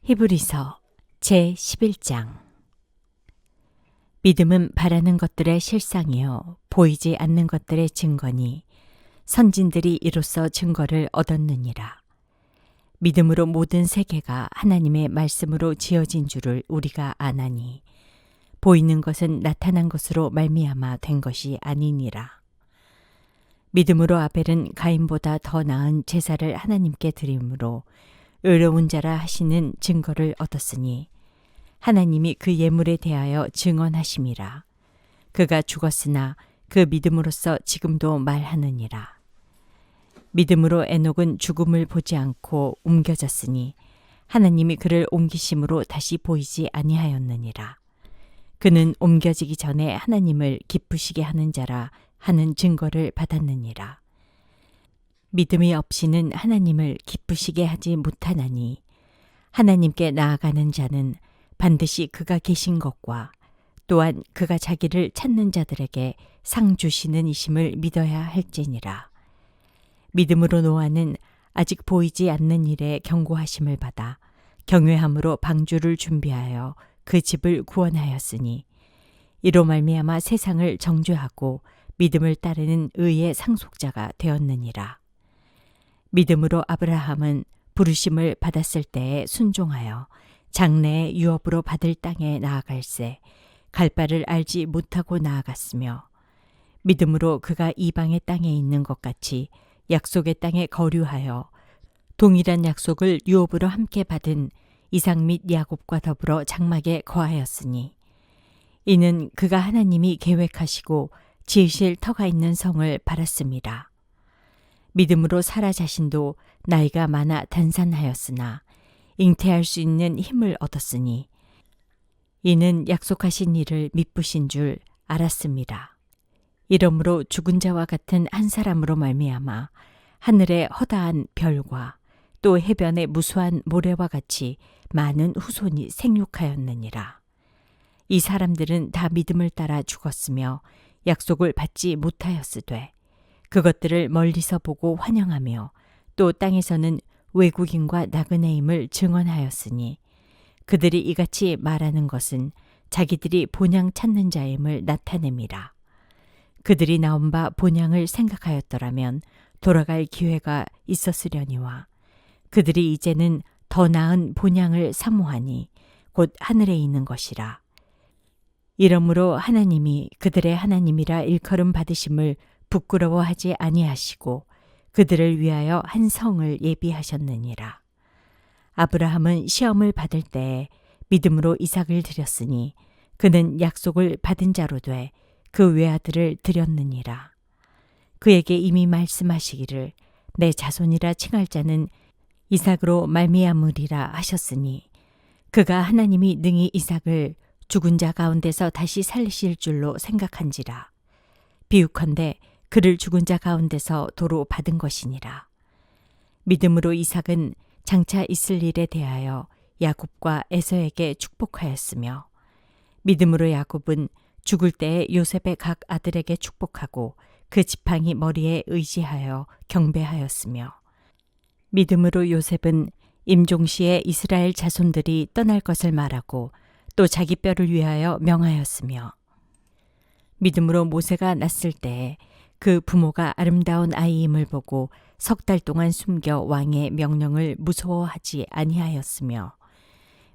히브리서 제11장. 믿음은 바라는 것들의 실상이요 보이지 않는 것들의 증거니 선진들이 이로써 증거를 얻었느니라. 믿음으로 모든 세계가 하나님의 말씀으로 지어진 줄을 우리가 아나니 보이는 것은 나타난 것으로 말미암아 된 것이 아니니라. 믿음으로 아벨은 가인보다 더 나은 제사를 하나님께 드림으로 의로운 자라 하시는 증거를 얻었으니 하나님이 그 예물에 대하여 증언하심이라. 그가 죽었으나 그 믿음으로써 지금도 말하느니라. 믿음으로 에녹은 죽음을 보지 않고 옮겨졌으니 하나님이 그를 옮기심으로 다시 보이지 아니하였느니라. 그는 옮겨지기 전에 하나님을 기쁘시게 하는 자라 하는 증거를 받았느니라. 믿음이 없이는 하나님을 기쁘시게 하지 못하나니 하나님께 나아가는 자는 반드시 그가 계신 것과 또한 그가 자기를 찾는 자들에게 상 주시는 이심을 믿어야 할지니라. 믿음으로 노아는 아직 보이지 않는 일에 경고하심을 받아 경외함으로 방주를 준비하여 그 집을 구원하였으니 이로 말미암아 세상을 정죄하고 믿음을 따르는 의의 상속자가 되었느니라. 믿음으로 아브라함은 부르심을 받았을 때에 순종하여 장래의 유업으로 받을 땅에 나아갈새 갈 바를 알지 못하고 나아갔으며 믿음으로 그가 이방의 땅에 있는 것 같이 약속의 땅에 거류하여 동일한 약속을 유업으로 함께 받은 이삭 및 야곱과 더불어 장막에 거하였으니 이는 그가 하나님이 계획하시고 지으실 터가 있는 성을 바랐습니다. 믿음으로 사라 자신도 나이가 많아 단산하였으나 잉태할 수 있는 힘을 얻었으니 이는 약속하신 일을 미쁘신 줄 알았습니다. 이러므로 죽은 자와 같은 한 사람으로 말미암아 하늘의 허다한 별과 또 해변의 무수한 모래와 같이 많은 후손이 생육하였느니라. 이 사람들은 다 믿음을 따라 죽었으며 약속을 받지 못하였으되 그것들을 멀리서 보고 환영하며 또 땅에서는 외국인과 나그네임을 증언하였으니 그들이 이같이 말하는 것은 자기들이 본향 찾는 자임을 나타냅니다. 그들이 나온 바 본향을 생각하였더라면 돌아갈 기회가 있었으려니와 그들이 이제는 더 나은 본향을 사모하니 곧 하늘에 있는 것이라. 이러므로 하나님이 그들의 하나님이라 일컬음 받으심을 부끄러워하지 아니하시고 그들을 위하여 한 성을 예비하셨느니라. 아브라함은 시험을 받을 때에 믿음으로 이삭을 드렸으니 그는 약속을 받은 자로 돼 그 외아들을 드렸느니라. 그에게 이미 말씀하시기를 내 자손이라 칭할 자는 이삭으로 말미암으리라 하셨으니 그가 하나님이 능히 이삭을 죽은 자 가운데서 다시 살리실 줄로 생각한지라. 비유컨대 그를 죽은 자 가운데서 도로 받은 것이니라. 믿음으로 이삭은 장차 있을 일에 대하여 야곱과 에서에게 축복하였으며 믿음으로 야곱은 죽을 때에 요셉의 각 아들에게 축복하고 그 지팡이 머리에 의지하여 경배하였으며 믿음으로 요셉은 임종시에 이스라엘 자손들이 떠날 것을 말하고 또 자기 뼈를 위하여 명하였으며 믿음으로 모세가 났을 때에 그 부모가 아름다운 아이임을 보고 석 달 동안 숨겨 왕의 명령을 무서워하지 아니하였으며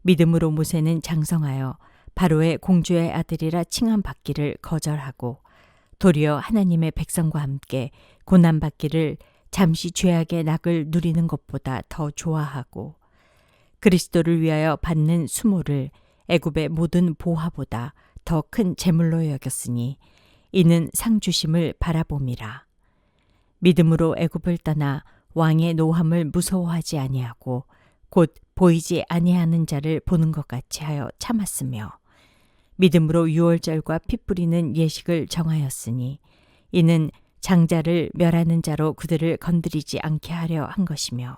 믿음으로 모세는 장성하여 바로의 공주의 아들이라 칭함받기를 거절하고 도리어 하나님의 백성과 함께 고난받기를 잠시 죄악의 낙을 누리는 것보다 더 좋아하고 그리스도를 위하여 받는 수모를 애굽의 모든 보화보다 더 큰 재물로 여겼으니 이는 상 주심을 바라봄이라. 믿음으로 애굽을 떠나 왕의 노함을 무서워하지 아니하고 곧 보이지 아니하는 자를 보는 것 같이 하여 참았으며 믿음으로 유월절과 피 뿌리는 예식을 정하였으니 이는 장자를 멸하는 자로 그들을 건드리지 않게 하려 한 것이며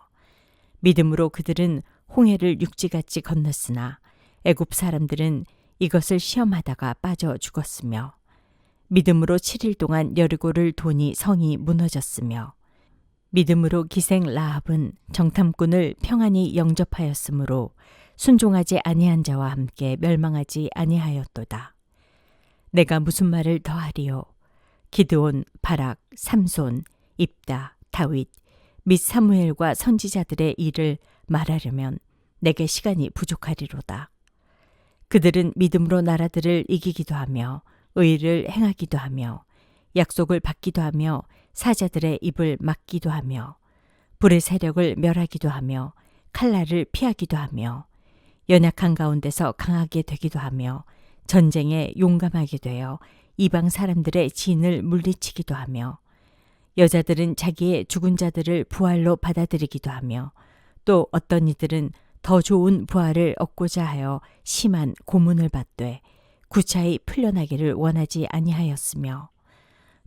믿음으로 그들은 홍해를 육지같이 건넜으나 애굽 사람들은 이것을 시험하다가 빠져 죽었으며 믿음으로 7일 동안 여리고를 도니 성이 무너졌으며 믿음으로 기생 라합은 정탐꾼을 평안히 영접하였으므로 순종하지 아니한 자와 함께 멸망하지 아니하였도다. 내가 무슨 말을 더하리요? 기드온, 바락, 삼손, 입다, 다윗 및 사무엘과 선지자들의 일을 말하려면 내게 시간이 부족하리로다. 그들은 믿음으로 나라들을 이기기도 하며 의를 행하기도 하며 약속을 받기도 하며 사자들의 입을 막기도 하며 불의 세력을 멸하기도 하며 칼날을 피하기도 하며 연약한 가운데서 강하게 되기도 하며 전쟁에 용감하게 되어 이방 사람들의 진을 물리치기도 하며 여자들은 자기의 죽은 자들을 부활로 받아들이기도 하며 또 어떤 이들은 더 좋은 부활을 얻고자 하여 심한 고문을 받되 구차히 풀려나기를 원하지 아니하였으며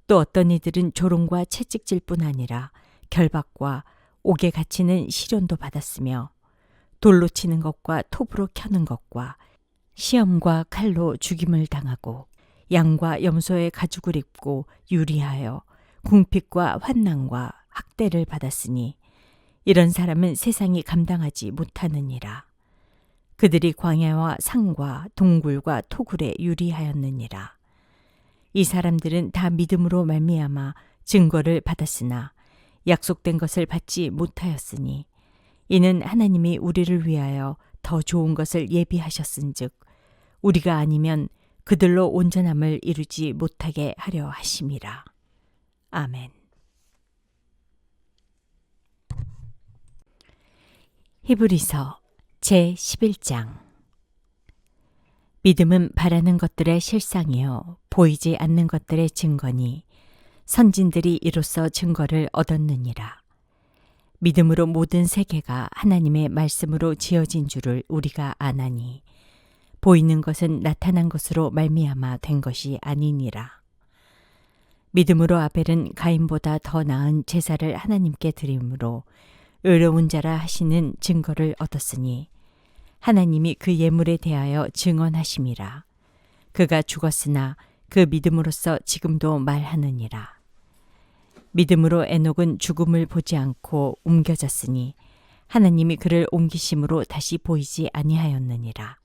또 어떤 이들은 조롱과 채찍질 뿐 아니라 결박과 옥에 갇히는 시련도 받았으며 돌로 치는 것과 톱으로 켜는 것과 시험과 칼로 죽임을 당하고 양과 염소의 가죽을 입고 유리하여 궁핍과 환난과 학대를 받았으니 이런 사람은 세상이 감당하지 못하느니라. 그들이 광야와 상과 동굴과 토굴에 유리하였느니라. 이 사람들은 다 믿음으로 말미암아 증거를 받았으나 약속된 것을 받지 못하였으니 이는 하나님이 우리를 위하여 더 좋은 것을 예비하셨은즉 우리가 아니면 그들로 온전함을 이루지 못하게 하려 하심이라. 아멘. 히브리서 제11장. 믿음은 바라는 것들의 실상이요 보이지 않는 것들의 증거니 선진들이 이로써 증거를 얻었느니라. 믿음으로 모든 세계가 하나님의 말씀으로 지어진 줄을 우리가 아나니 보이는 것은 나타난 것으로 말미암아 된 것이 아니니라. 믿음으로 아벨은 가인보다 더 나은 제사를 하나님께 드림으로 의로운 자라 하시는 증거를 얻었으니 하나님이 그 예물에 대하여 증언하심이라. 그가 죽었으나 그 믿음으로써 지금도 말하느니라. 믿음으로 에녹은 죽음을 보지 않고 옮겨졌으니 하나님이 그를 옮기심으로 다시 보이지 아니하였느니라.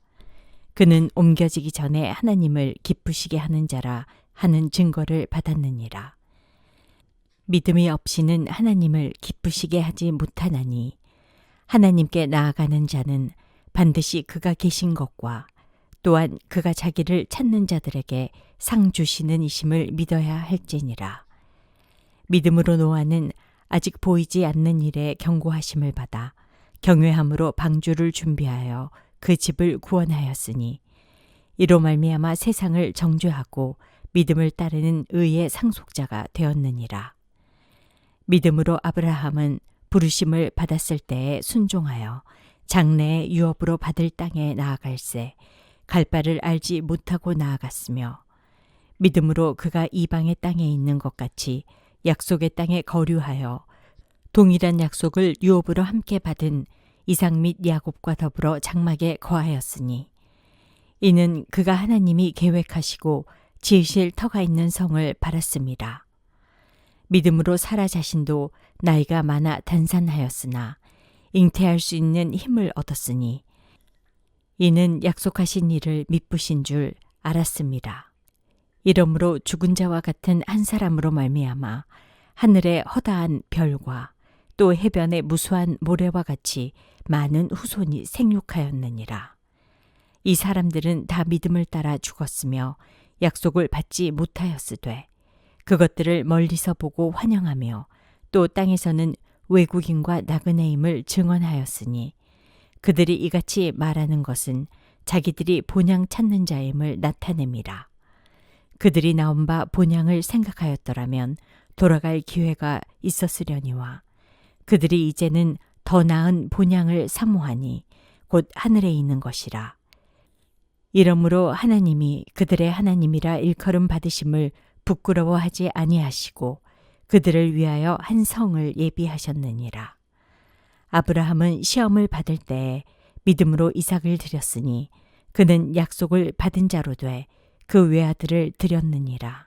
그는 옮겨지기 전에 하나님을 기쁘시게 하는 자라 하는 증거를 받았느니라. 믿음이 없이는 하나님을 기쁘시게 하지 못하나니 하나님께 나아가는 자는 반드시 그가 계신 것과 또한 그가 자기를 찾는 자들에게 상 주시는 이심을 믿어야 할지니라. 믿음으로 노아는 아직 보이지 않는 일에 경고하심을 받아 경외함으로 방주를 준비하여 그 집을 구원하였으니 이로 말미암아 세상을 정죄하고 믿음을 따르는 의의 상속자가 되었느니라. 믿음으로 아브라함은 부르심을 받았을 때에 순종하여 장래의 유업으로 받을 땅에 나아갈새 갈 바를 알지 못하고 나아갔으며 믿음으로 그가 이방의 땅에 있는 것 같이 약속의 땅에 거류하여 동일한 약속을 유업으로 함께 받은 이삭 및 야곱과 더불어 장막에 거하였으니 이는 그가 하나님이 계획하시고 지으실 터가 있는 성을 바랐습니다. 믿음으로 사라 자신도 나이가 많아 단산하였으나 잉태할 수 있는 힘을 얻었으니 이는 약속하신 일을 미쁘신 줄 알았습니다. 이러므로 죽은 자와 같은 한 사람으로 말미암아 하늘의 허다한 별과 또 해변의 무수한 모래와 같이 많은 후손이 생육하였느니라. 이 사람들은 다 믿음을 따라 죽었으며 약속을 받지 못하였으되 그것들을 멀리서 보고 환영하며 또 땅에서는 외국인과 나그네임을 증언하였으니 그들이 이같이 말하는 것은 자기들이 본향 찾는 자임을 나타냅니다. 그들이 나온 바 본향을 생각하였더라면 돌아갈 기회가 있었으려니와 그들이 이제는 더 나은 본향을 사모하니 곧 하늘에 있는 것이라. 이러므로 하나님이 그들의 하나님이라 일컬음 받으심을 부끄러워하지 아니하시고 그들을 위하여 한 성을 예비하셨느니라. 아브라함은 시험을 받을 때에 믿음으로 이삭을 드렸으니 그는 약속을 받은 자로 돼 그 외아들을 드렸느니라.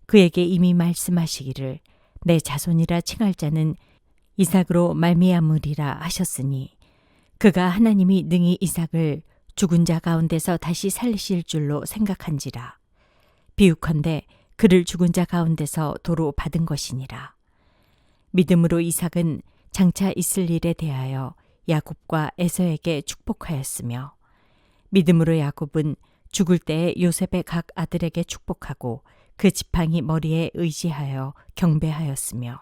그에게 이미 말씀하시기를 내 자손이라 칭할 자는 이삭으로 말미암으리라 하셨으니 그가 하나님이 능히 이삭을 죽은 자 가운데서 다시 살리실 줄로 생각한지라. 비유컨대 그를 죽은 자 가운데서 도로 받은 것이니라. 믿음으로 이삭은 장차 있을 일에 대하여 야곱과 에서에게 축복하였으며, 믿음으로 야곱은 죽을 때에 요셉의 각 아들에게 축복하고 그 지팡이 머리에 의지하여 경배하였으며,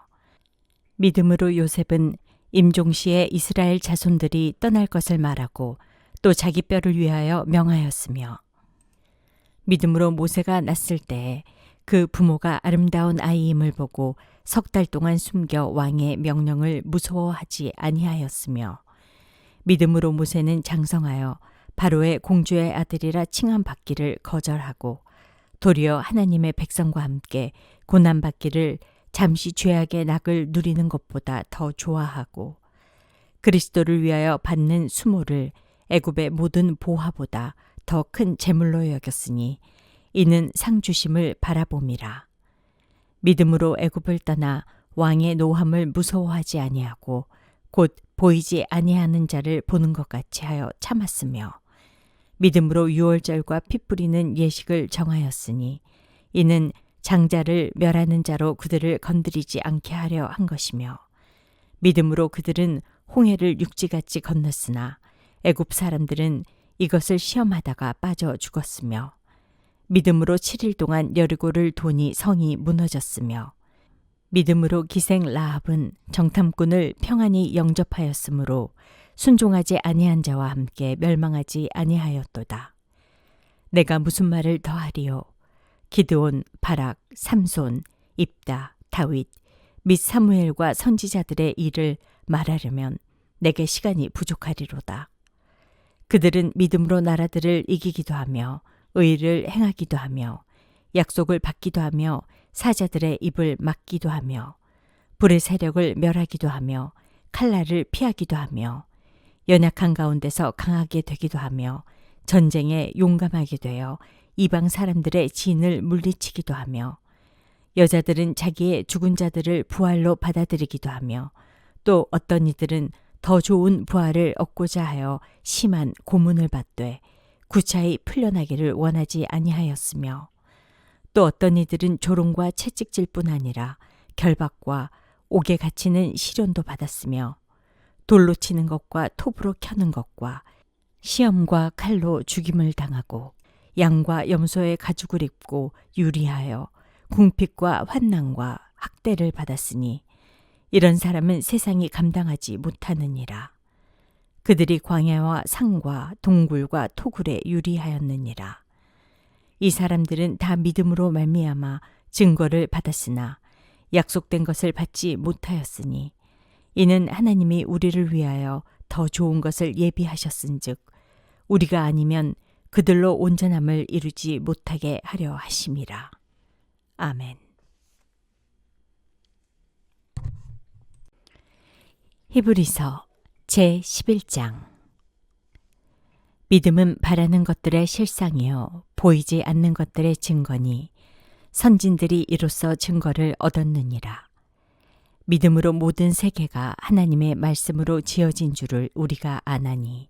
믿음으로 요셉은 임종시에 이스라엘 자손들이 떠날 것을 말하고 또 자기 뼈를 위하여 명하였으며, 믿음으로 모세가 났을 때에 그 부모가 아름다운 아이임을 보고 석 달 동안 숨겨 왕의 명령을 무서워하지 아니하였으며, 믿음으로 모세는 장성하여 바로의 공주의 아들이라 칭함받기를 거절하고 도리어 하나님의 백성과 함께 고난받기를 잠시 죄악의 낙을 누리는 것보다 더 좋아하고, 그리스도를 위하여 받는 수모를 애굽의 모든 보화보다 더 큰 재물로 여겼으니 이는 상 주심을 바라봄이라. 믿음으로 애굽을 떠나 왕의 노함을 무서워하지 아니하고 곧 보이지 아니하는 자를 보는 것 같이 하여 참았으며, 믿음으로 유월절과 피 뿌리는 예식을 정하였으니 이는 장자를 멸하는 자로 그들을 건드리지 않게 하려 한 것이며, 믿음으로 그들은 홍해를 육지같이 건넜으나 애굽 사람들은 이것을 시험하다가 빠져 죽었으며, 믿음으로 7일 동안 여리고를 도니 성이 무너졌으며, 믿음으로 기생 라합은 정탐꾼을 평안히 영접하였으므로 순종하지 아니한 자와 함께 멸망하지 아니하였도다. 내가 무슨 말을 더하리요? 기드온, 바락, 삼손, 입다, 다윗 및 사무엘과 선지자들의 일을 말하려면 내게 시간이 부족하리로다. 그들은 믿음으로 나라들을 이기기도 하며 의를 행하기도 하며 약속을 받기도 하며 사자들의 입을 막기도 하며 불의 세력을 멸하기도 하며 칼날을 피하기도 하며 연약한 가운데서 강하게 되기도 하며 전쟁에 용감하게 되어 이방 사람들의 진을 물리치기도 하며, 여자들은 자기의 죽은 자들을 부활로 받아들이기도 하며 또 어떤 이들은 더 좋은 부활을 얻고자 하여 심한 고문을 받되 구차히 풀려나기를 원하지 아니하였으며, 또 어떤 이들은 조롱과 채찍질 뿐 아니라 결박과 옥에 갇히는 시련도 받았으며, 돌로 치는 것과 톱으로 켜는 것과 시험과 칼로 죽임을 당하고 양과 염소의 가죽을 입고 유리하여 궁핍과 환난과 학대를 받았으니 이런 사람은 세상이 감당하지 못하느니라. 그들이 광야와 상과 동굴과 토굴에 유리하였느니라. 이 사람들은 다 믿음으로 말미암아 증거를 받았으나 약속된 것을 받지 못하였으니 이는 하나님이 우리를 위하여 더 좋은 것을 예비하셨은즉 우리가 아니면 그들로 온전함을 이루지 못하게 하려 하심이라. 아멘. 히브리서 제11장. 믿음은 바라는 것들의 실상이요 보이지 않는 것들의 증거니 선진들이 이로써 증거를 얻었느니라. 믿음으로 모든 세계가 하나님의 말씀으로 지어진 줄을 우리가 아나니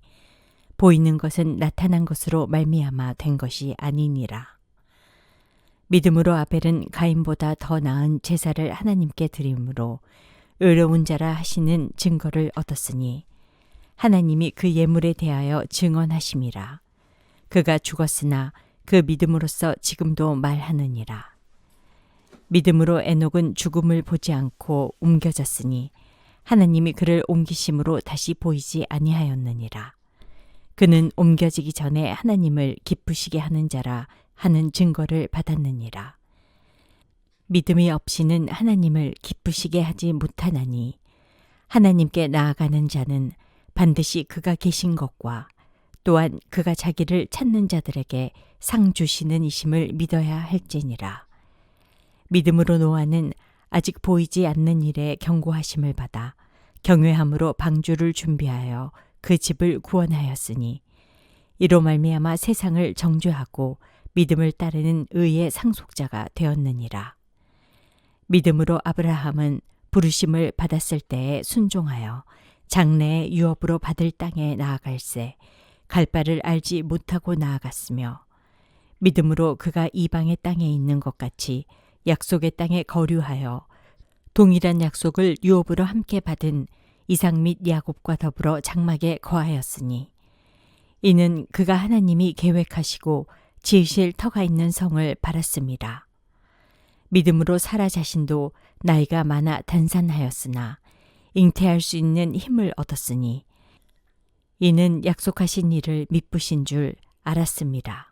보이는 것은 나타난 것으로 말미암아 된 것이 아니니라. 믿음으로 아벨은 가인보다 더 나은 제사를 하나님께 드림으로 의로운 자라 하시는 증거를 얻었으니 하나님이 그 예물에 대하여 증언하심이라. 그가 죽었으나 그 믿음으로써 지금도 말하느니라. 믿음으로 에녹은 죽음을 보지 않고 옮겨졌으니 하나님이 그를 옮기심으로 다시 보이지 아니하였느니라. 그는 옮겨지기 전에 하나님을 기쁘시게 하는 자라 하는 증거를 받았느니라. 믿음이 없이는 하나님을 기쁘시게 하지 못하나니 하나님께 나아가는 자는 반드시 그가 계신 것과 또한 그가 자기를 찾는 자들에게 상 주시는 이심을 믿어야 할지니라. 믿음으로 노아는 아직 보이지 않는 일에 경고하심을 받아 경외함으로 방주를 준비하여 그 집을 구원하였으니 이로 말미암아 세상을 정죄하고 믿음을 따르는 의의 상속자가 되었느니라. 믿음으로 아브라함은 부르심을 받았을 때에 순종하여 장래에 유업으로 받을 땅에 나아갈새 갈 바를 알지 못하고 나아갔으며 믿음으로 그가 이방의 땅에 있는 것 같이 약속의 땅에 거류하여 동일한 약속을 유업으로 함께 받은 이삭 및 야곱과 더불어 장막에 거하였으니 이는 그가 하나님이 계획하시고 지으실 터가 있는 성을 바랐습니다. 믿음으로 사라 자신도 나이가 많아 단산하였으나 잉태할 수 있는 힘을 얻었으니 이는 약속하신 일을 미쁘신 줄 알았습니다.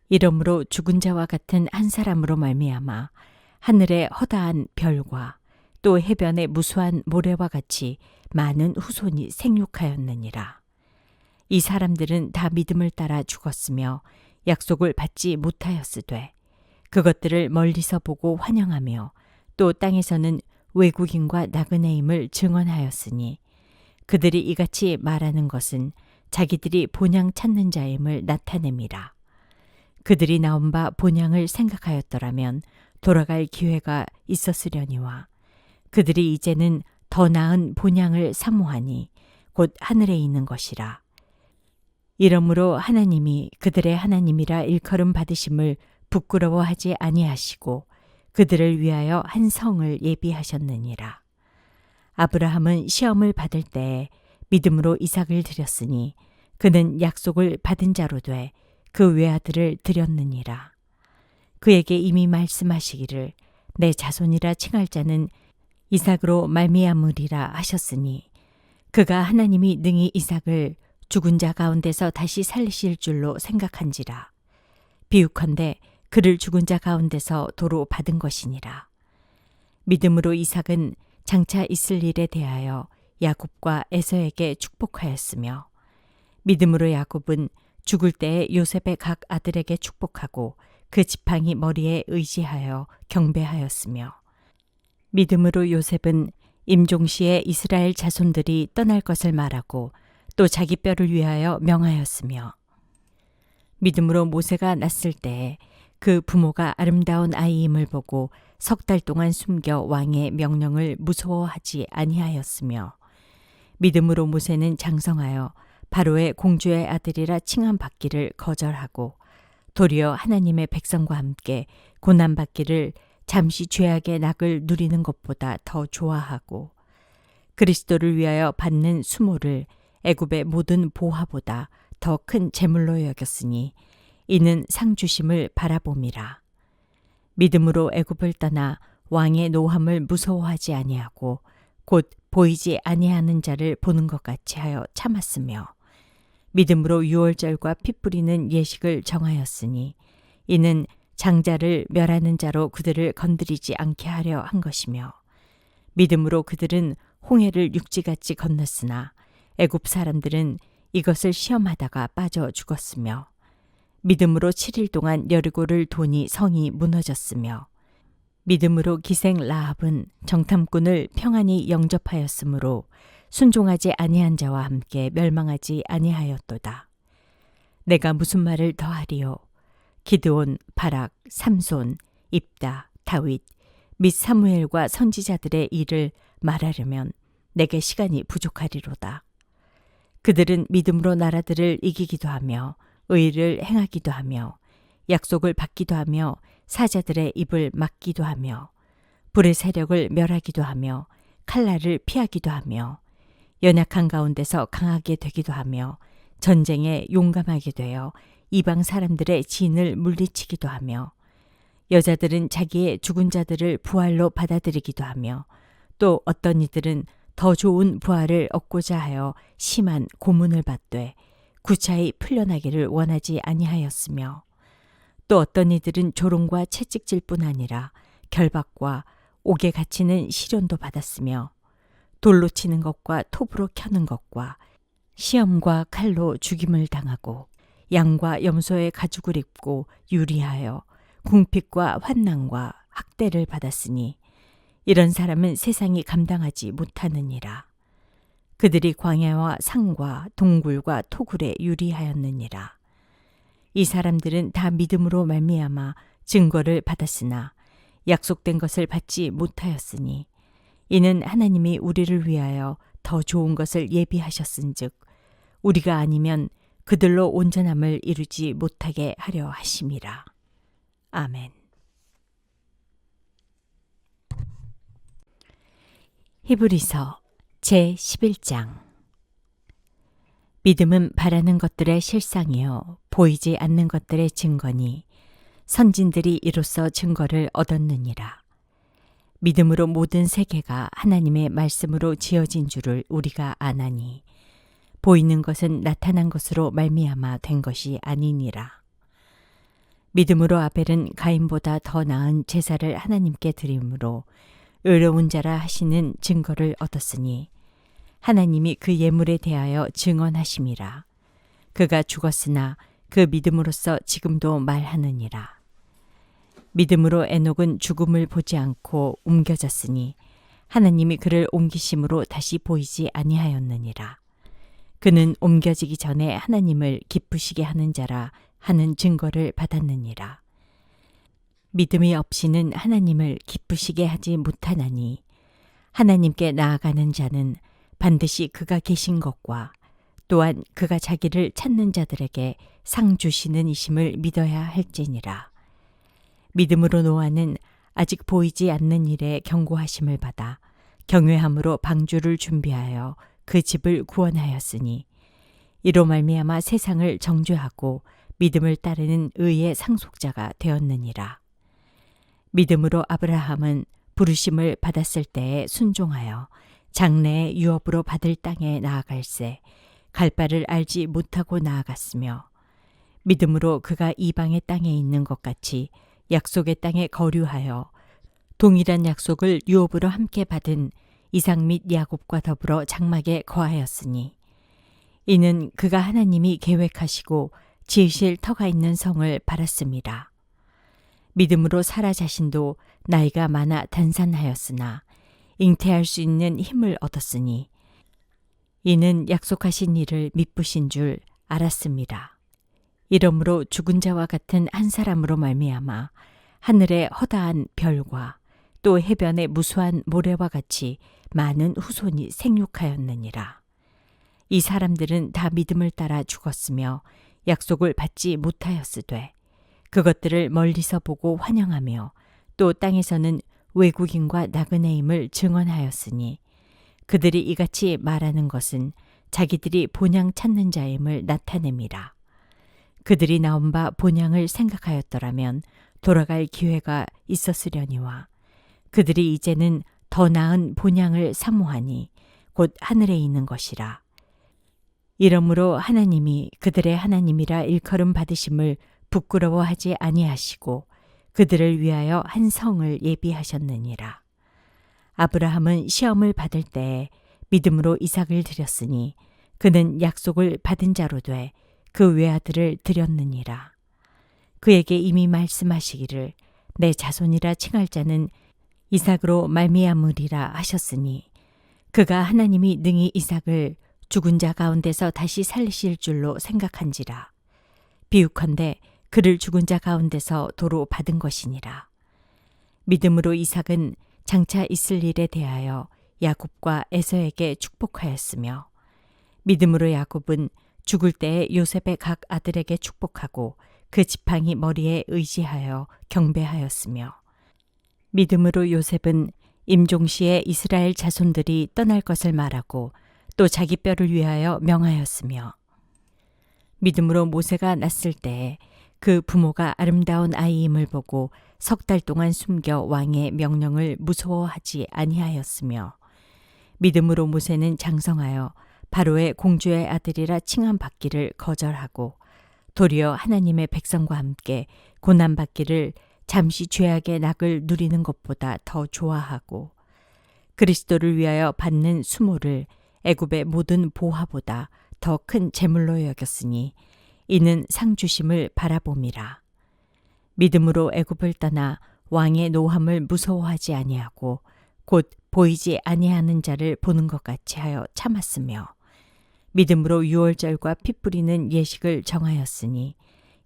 이러므로 죽은 자와 같은 한 사람으로 말미암아 하늘의 허다한 별과 또 해변의 무수한 모래와 같이 많은 후손이 생육하였느니라. 이 사람들은 다 믿음을 따라 죽었으며 약속을 받지 못하였으되 그것들을 멀리서 보고 환영하며 또 땅에서는 외국인과 나그네임을 증언하였으니 그들이 이같이 말하는 것은 자기들이 본향 찾는 자임을 나타냅니다. 그들이 나온 바 본향을 생각하였더라면 돌아갈 기회가 있었으려니와 그들이 이제는 더 나은 본향을 사모하니 곧 하늘에 있는 것이라. 이러므로 하나님이 그들의 하나님이라 일컬음 받으심을 부끄러워하지 아니하시고 그들을 위하여 한 성을 예비하셨느니라. 아브라함은 시험을 받을 때에 믿음으로 이삭을 드렸으니 그는 약속을 받은 자로 돼 그 외아들을 드렸느니라. 그에게 이미 말씀하시기를 내 자손이라 칭할 자는 이삭으로 말미암으리라 하셨으니 그가 하나님이 능히 이삭을 죽은 자 가운데서 다시 살리실 줄로 생각한지라. 비유컨대 그를 죽은 자 가운데서 도로 받은 것이니라. 믿음으로 이삭은 장차 있을 일에 대하여 야곱과 에서에게 축복하였으며 믿음으로 야곱은 죽을 때에 요셉의 각 아들에게 축복하고 그 지팡이 머리에 의지하여 경배하였으며 믿음으로 요셉은 임종시에 이스라엘 자손들이 떠날 것을 말하고 또 자기 뼈를 위하여 명하였으며 믿음으로 모세가 났을 때에 그 부모가 아름다운 아이임을 보고 석 달 동안 숨겨 왕의 명령을 무서워하지 아니하였으며 믿음으로 모세는 장성하여 바로의 공주의 아들이라 칭함받기를 거절하고 도리어 하나님의 백성과 함께 고난받기를 잠시 죄악의 낙을 누리는 것보다 더 좋아하고 그리스도를 위하여 받는 수모를 애굽의 모든 보화보다 더 큰 재물로 여겼으니 이는 상 주심을 바라봄이라. 믿음으로 애굽을 떠나 왕의 노함을 무서워하지 아니하고 곧 보이지 아니하는 자를 보는 것 같이 하여 참았으며 믿음으로 유월절과 피 뿌리는 예식을 정하였으니 이는 장자를 멸하는 자로 그들을 건드리지 않게 하려 한 것이며 믿음으로 그들은 홍해를 육지같이 건넜으나 애굽 사람들은 이것을 시험하다가 빠져 죽었으며 믿음으로 7일 동안 여리고를 도니 성이 무너졌으며 믿음으로 기생 라합은 정탐꾼을 평안히 영접하였으므로 순종하지 아니한 자와 함께 멸망하지 아니하였도다. 내가 무슨 말을 더하리요? 기드온, 바락, 삼손, 입다, 다윗 및 사무엘과 선지자들의 일을 말하려면 내게 시간이 부족하리로다. 그들은 믿음으로 나라들을 이기기도 하며 의를 행하기도 하며 약속을 받기도 하며 사자들의 입을 막기도 하며 불의 세력을 멸하기도 하며 칼날을 피하기도 하며 연약한 가운데서 강하게 되기도 하며 전쟁에 용감하게 되어 이방 사람들의 진을 물리치기도 하며 여자들은 자기의 죽은 자들을 부활로 받아들이기도 하며 또 어떤 이들은 더 좋은 부활을 얻고자 하여 심한 고문을 받되 구차히 풀려나기를 원하지 아니하였으며 또 어떤 이들은 조롱과 채찍질 뿐 아니라 결박과 옥에 갇히는 시련도 받았으며 돌로 치는 것과 톱으로 켜는 것과 시험과 칼로 죽임을 당하고 양과 염소의 가죽을 입고 유리하여 궁핍과 환난과 학대를 받았으니 이런 사람은 세상이 감당하지 못하느니라. 그들이 광야와 상과 동굴과 토굴에 유리하였느니라. 이 사람들은 다 믿음으로 말미암아 증거를 받았으나 약속된 것을 받지 못하였으니 이는 하나님이 우리를 위하여 더 좋은 것을 예비하셨은즉 우리가 아니면 그들로 온전함을 이루지 못하게 하려 하심이라. 아멘. 히브리서 제11장. 믿음은 바라는 것들의 실상이요 보이지 않는 것들의 증거니 선진들이 이로써 증거를 얻었느니라. 믿음으로 모든 세계가 하나님의 말씀으로 지어진 줄을 우리가 아나니 보이는 것은 나타난 것으로 말미암아 된 것이 아니니라. 믿음으로 아벨은 가인보다 더 나은 제사를 하나님께 드림으로 의로운 자라 하시는 증거를 얻었으니 하나님이 그 예물에 대하여 증언하심이라. 그가 죽었으나 그 믿음으로써 지금도 말하느니라. 믿음으로 에녹은 죽음을 보지 않고 옮겨졌으니 하나님이 그를 옮기심으로 다시 보이지 아니하였느니라. 그는 옮겨지기 전에 하나님을 기쁘시게 하는 자라 하는 증거를 받았느니라. 믿음이 없이는 하나님을 기쁘시게 하지 못하나니 하나님께 나아가는 자는 반드시 그가 계신 것과 또한 그가 자기를 찾는 자들에게 상 주시는 이심을 믿어야 할지니라. 믿음으로 노아는 아직 보이지 않는 일에 경고하심을 받아 경외함으로 방주를 준비하여 그 집을 구원하였으니 이로 말미암아 세상을 정죄하고 믿음을 따르는 의의 상속자가 되었느니라. 믿음으로 아브라함은 부르심을 받았을 때에 순종하여 장래의 유업으로 받을 땅에 나아갈새 갈 바를 알지 못하고 나아갔으며 믿음으로 그가 이방의 땅에 있는 것 같이 약속의 땅에 거류하여 동일한 약속을 유업으로 함께 받은 이삭 및 야곱과 더불어 장막에 거하였으니 이는 그가 하나님이 계획하시고 지으실 터가 있는 성을 바랐습니다. 믿음으로 사라 자신도 나이가 많아 단산하였으나 잉태할 수 있는 힘을 얻었으니 이는 약속하신 일을 미쁘신 줄 알았습니다. 이러므로 죽은 자와 같은 한 사람으로 말미암아 하늘의 허다한 별과 또 해변의 무수한 모래와 같이 많은 후손이 생육하였느니라. 이 사람들은 다 믿음을 따라 죽었으며 약속을 받지 못하였으되 그것들을 멀리서 보고 환영하며 또 땅에서는 외국인과 나그네임을 증언하였으니 그들이 이같이 말하는 것은 자기들이 본향 찾는 자임을 나타냅니다. 그들이 나온 바 본향을 생각하였더라면 돌아갈 기회가 있었으려니와 그들이 이제는 더 나은 본향을 사모하니 곧 하늘에 있는 것이라. 이러므로 하나님이 그들의 하나님이라 일컬음 받으심을 부끄러워하지 아니하시고 그들을 위하여 한 성을 예비하셨느니라. 아브라함은 시험을 받을 때에 믿음으로 이삭을 드렸으니 그는 약속을 받은 자로 돼 그 외아들을 드렸느니라. 그에게 이미 말씀하시기를 내 자손이라 칭할 자는 이삭으로 말미암으리라 하셨으니 그가 하나님이 능히 이삭을 죽은 자 가운데서 다시 살리실 줄로 생각한지라. 비유컨대 그를 죽은 자 가운데서 도로 받은 것이니라. 믿음으로 이삭은 장차 있을 일에 대하여 야곱과 에서에게 축복하였으며 믿음으로 야곱은 죽을 때에 요셉의 각 아들에게 축복하고 그 지팡이 머리에 의지하여 경배하였으며 믿음으로 요셉은 임종시에 이스라엘 자손들이 떠날 것을 말하고 또 자기 뼈를 위하여 명하였으며 믿음으로 모세가 났을 때에 그 부모가 아름다운 아이임을 보고 석 달 동안 숨겨 왕의 명령을 무서워하지 아니하였으며 믿음으로 모세는 장성하여 바로의 공주의 아들이라 칭함받기를 거절하고 도리어 하나님의 백성과 함께 고난받기를 잠시 죄악의 낙을 누리는 것보다 더 좋아하고 그리스도를 위하여 받는 수모를 애굽의 모든 보화보다 더 큰 재물로 여겼으니 이는 상 주심을 바라봄이라. 믿음으로 애굽을 떠나 왕의 노함을 무서워하지 아니하고 곧 보이지 아니하는 자를 보는 것 같이 하여 참았으며 믿음으로 유월절과 피 뿌리는 예식을 정하였으니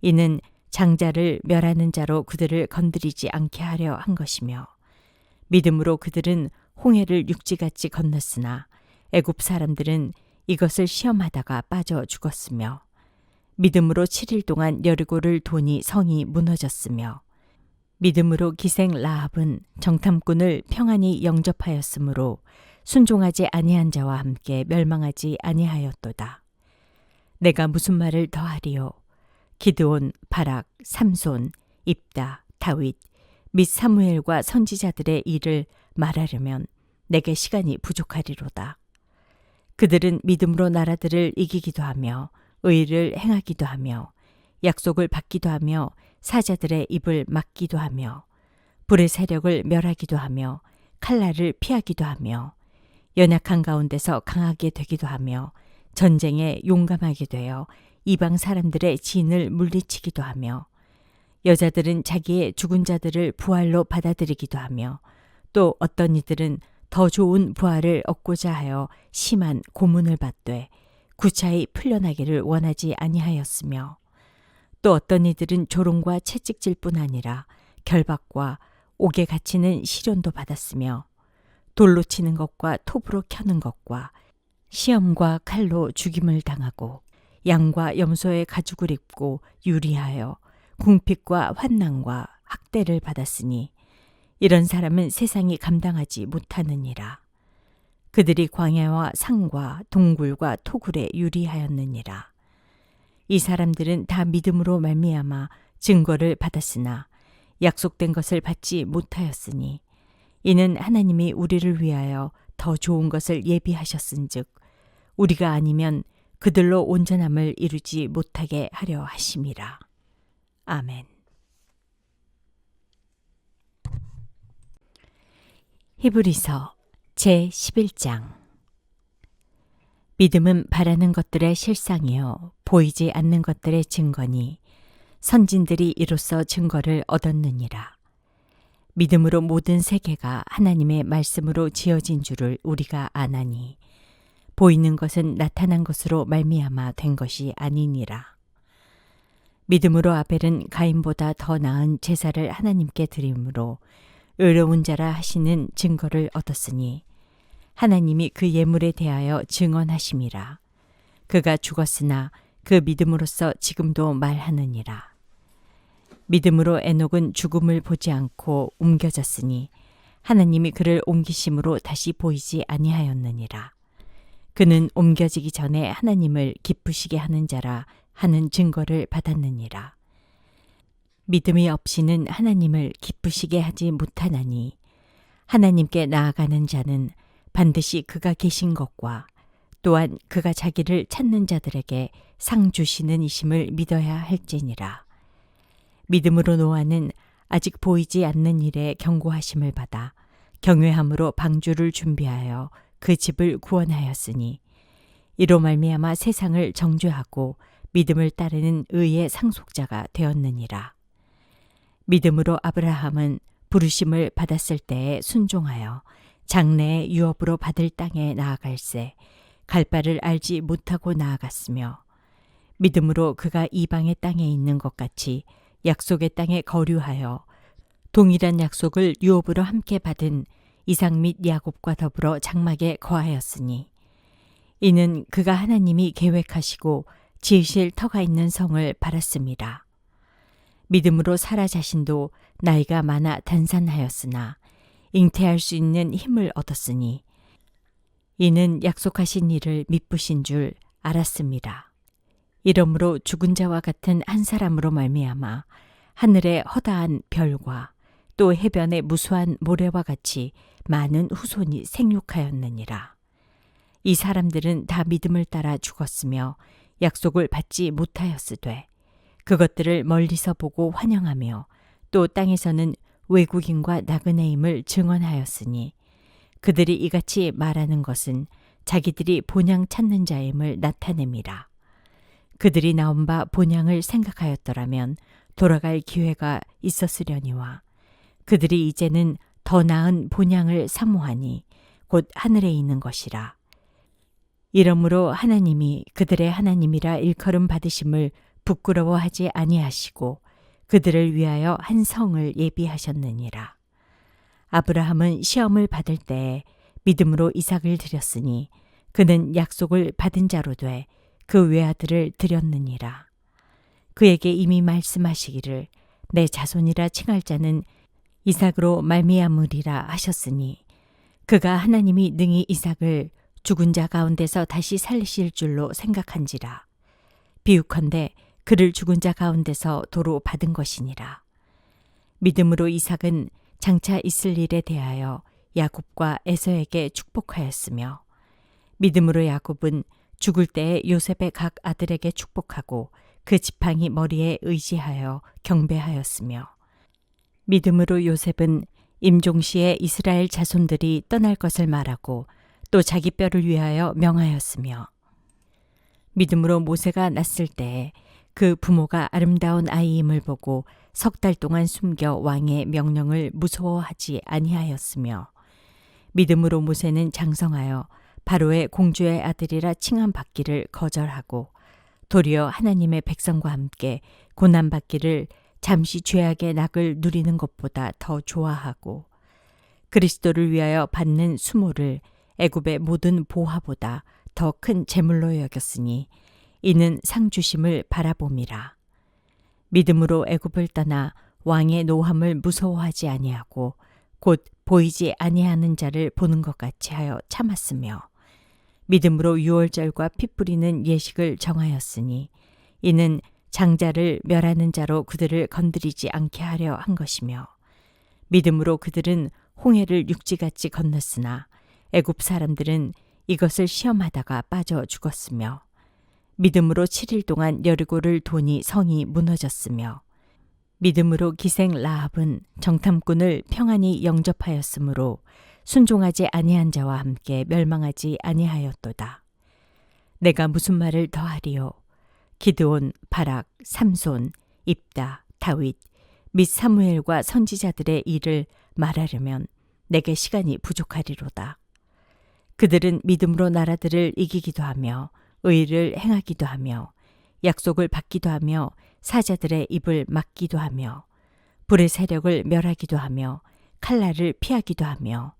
이는 장자를 멸하는 자로 그들을 건드리지 않게 하려 한 것이며 믿음으로 그들은 홍해를 육지같이 건넜으나 애굽 사람들은 이것을 시험하다가 빠져 죽었으며 믿음으로 7일 동안 여리고를 도니 성이 무너졌으며 믿음으로 기생 라합은 정탐꾼을 평안히 영접하였으므로 순종하지 아니한 자와 함께 멸망하지 아니하였도다. 내가 무슨 말을 더하리요? 기드온, 바락, 삼손, 입다, 다윗 및 사무엘과 선지자들의 일을 말하려면 내게 시간이 부족하리로다. 그들은 믿음으로 나라들을 이기기도 하며 의를 행하기도 하며 약속을 받기도 하며 사자들의 입을 막기도 하며 불의 세력을 멸하기도 하며 칼날을 피하기도 하며 연약한 가운데서 강하게 되기도 하며 전쟁에 용감하게 되어 이방 사람들의 진을 물리치기도 하며 여자들은 자기의 죽은 자들을 부활로 받아들이기도 하며 또 어떤 이들은 더 좋은 부활을 얻고자 하여 심한 고문을 받되 구차히 풀려나기를 원하지 아니하였으며 또 어떤 이들은 조롱과 채찍질 뿐 아니라 결박과 옥에 갇히는 시련도 받았으며 돌로 치는 것과 톱으로 켜는 것과 시험과 칼로 죽임을 당하고 양과 염소의 가죽을 입고 유리하여 궁핍과 환난과 학대를 받았으니 이런 사람은 세상이 감당하지 못하느니라. 그들이 광야와 산과 동굴과 토굴에 유리하였느니라. 이 사람들은 다 믿음으로 말미암아 증거를 받았으나 약속된 것을 받지 못하였으니 이는 하나님이 우리를 위하여 더 좋은 것을 예비하셨은즉 우리가 아니면 그들로 온전함을 이루지 못하게 하려 하심이라. 아멘. 히브리서 제11장. 믿음은 바라는 것들의 실상이요 보이지 않는 것들의 증거니 선진들이 이로써 증거를 얻었느니라. 믿음으로 모든 세계가 하나님의 말씀으로 지어진 줄을 우리가 아나니 보이는 것은 나타난 것으로 말미암아 된 것이 아니니라. 믿음으로 아벨은 가인보다 더 나은 제사를 하나님께 드림으로 의로운 자라 하시는 증거를 얻었으니 하나님이 그 예물에 대하여 증언하심이라. 그가 죽었으나 그 믿음으로써 지금도 말하느니라. 믿음으로 에녹은 죽음을 보지 않고 옮겨졌으니 하나님이 그를 옮기심으로 다시 보이지 아니하였느니라. 그는 옮겨지기 전에 하나님을 기쁘시게 하는 자라 하는 증거를 받았느니라. 믿음이 없이는 하나님을 기쁘시게 하지 못하나니 하나님께 나아가는 자는 반드시 그가 계신 것과 또한 그가 자기를 찾는 자들에게 상 주시는 이심을 믿어야 할지니라. 믿음으로 노아는 아직 보이지 않는 일에 경고하심을 받아 경외함으로 방주를 준비하여 그 집을 구원하였으니 이로 말미암아 세상을 정죄하고 믿음을 따르는 의의 상속자가 되었느니라. 믿음으로 아브라함은 부르심을 받았을 때에 순종하여 장래의 유업으로 받을 땅에 나아갈새 갈 바를 알지 못하고 나아갔으며 믿음으로 그가 이방의 땅에 있는 것 같이 약속의 땅에 거류하여 동일한 약속을 유업으로 함께 받은 이삭 및 야곱과 더불어 장막에 거하였으니 이는 그가 하나님이 계획하시고 지으실 터가 있는 성을 바랐습니다. 믿음으로 사라 자신도 나이가 많아 단산하였으나 잉태할 수 있는 힘을 얻었으니 이는 약속하신 일을 미쁘신 줄 알았습니다. 이러므로 죽은 자와 같은 한 사람으로 말미암아 하늘의 허다한 별과 또 해변의 무수한 모래와 같이 많은 후손이 생육하였느니라. 이 사람들은 다 믿음을 따라 죽었으며 약속을 받지 못하였으되 그것들을 멀리서 보고 환영하며 또 땅에서는 외국인과 나그네임을 증언하였으니 그들이 이같이 말하는 것은 자기들이 본향 찾는 자임을 나타냅니다. 그들이 나온 바 본향을 생각하였더라면 돌아갈 기회가 있었으려니와 그들이 이제는 더 나은 본향을 사모하니 곧 하늘에 있는 것이라. 이러므로 하나님이 그들의 하나님이라 일컬음 받으심을 부끄러워하지 아니하시고 그들을 위하여 한 성을 예비하셨느니라. 아브라함은 시험을 받을 때에 믿음으로 이삭을 드렸으니 그는 약속을 받은 자로 돼 그 외아들을 드렸느니라. 그에게 이미 말씀하시기를 내 자손이라 칭할 자는 이삭으로 말미암으리라 하셨으니 그가 하나님이 능히 이삭을 죽은 자 가운데서 다시 살리실 줄로 생각한지라. 비유컨대 그를 죽은 자 가운데서 도로 받은 것이니라. 믿음으로 이삭은 장차 있을 일에 대하여 야곱과 에서에게 축복하였으며 믿음으로 야곱은 죽을 때에 요셉의 각 아들에게 축복하고 그 지팡이 머리에 의지하여 경배하였으며 믿음으로 요셉은 임종시에 이스라엘 자손들이 떠날 것을 말하고 또 자기 뼈를 위하여 명하였으며 믿음으로 모세가 났을 때에 그 부모가 아름다운 아이임을 보고 석 달 동안 숨겨 왕의 명령을 무서워하지 아니하였으며 믿음으로 모세는 장성하여 바로의 공주의 아들이라 칭함받기를 거절하고 도리어 하나님의 백성과 함께 고난받기를 잠시 죄악의 낙을 누리는 것보다 더 좋아하고 그리스도를 위하여 받는 수모를 애굽의 모든 보화보다 더 큰 재물로 여겼으니 이는 상 주심을 바라봄이라. 믿음으로 애굽을 떠나 왕의 노함을 무서워하지 아니하고 곧 보이지 아니하는 자를 보는 것 같이 하여 참았으며 믿음으로 유월절과 피 뿌리는 예식을 정하였으니 이는 장자를 멸하는 자로 그들을 건드리지 않게 하려 한 것이며 믿음으로 그들은 홍해를 육지같이 건넜으나 애굽 사람들은 이것을 시험하다가 빠져 죽었으며 믿음으로 7일 동안 여리고를 도니 성이 무너졌으며 믿음으로 기생 라합은 정탐꾼을 평안히 영접하였으므로 순종하지 아니한 자와 함께 멸망하지 아니하였도다. 내가 무슨 말을 더하리요? 기드온, 바락, 삼손, 입다, 다윗 및 사무엘과 선지자들의 일을 말하려면 내게 시간이 부족하리로다. 그들은 믿음으로 나라들을 이기기도 하며 의를 행하기도 하며 약속을 받기도 하며 사자들의 입을 막기도 하며 불의 세력을 멸하기도 하며 칼날을 피하기도 하며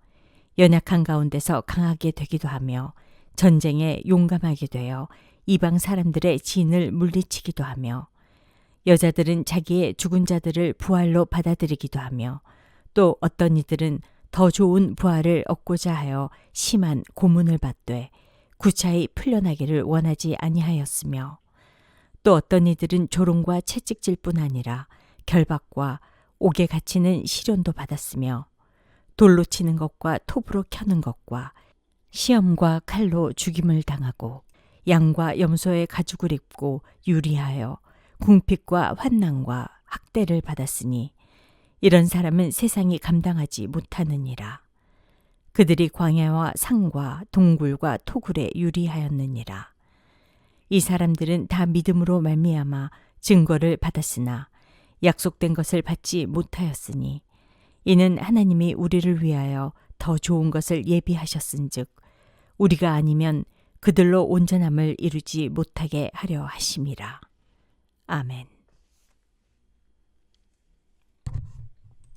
연약한 가운데서 강하게 되기도 하며 전쟁에 용감하게 되어 이방 사람들의 진을 물리치기도 하며 여자들은 자기의 죽은 자들을 부활로 받아들이기도 하며 또 어떤 이들은 더 좋은 부활을 얻고자 하여 심한 고문을 받되 구차히 풀려나기를 원하지 아니하였으며 또 어떤 이들은 조롱과 채찍질 뿐 아니라 결박과 옥에 갇히는 시련도 받았으며 돌로 치는 것과 톱으로 켜는 것과 시험과 칼로 죽임을 당하고 양과 염소의 가죽을 입고 유리하여 궁핍과 환난과 학대를 받았으니 이런 사람은 세상이 감당하지 못하느니라. 그들이 광야와 산과 동굴과 토굴에 유리하였느니라. 이 사람들은 다 믿음으로 말미암아 증거를 받았으나 약속된 것을 받지 못하였으니 이는 하나님이 우리를 위하여 더 좋은 것을 예비하셨은즉 우리가 아니면 그들로 온전함을 이루지 못하게 하려 하심이라. 아멘.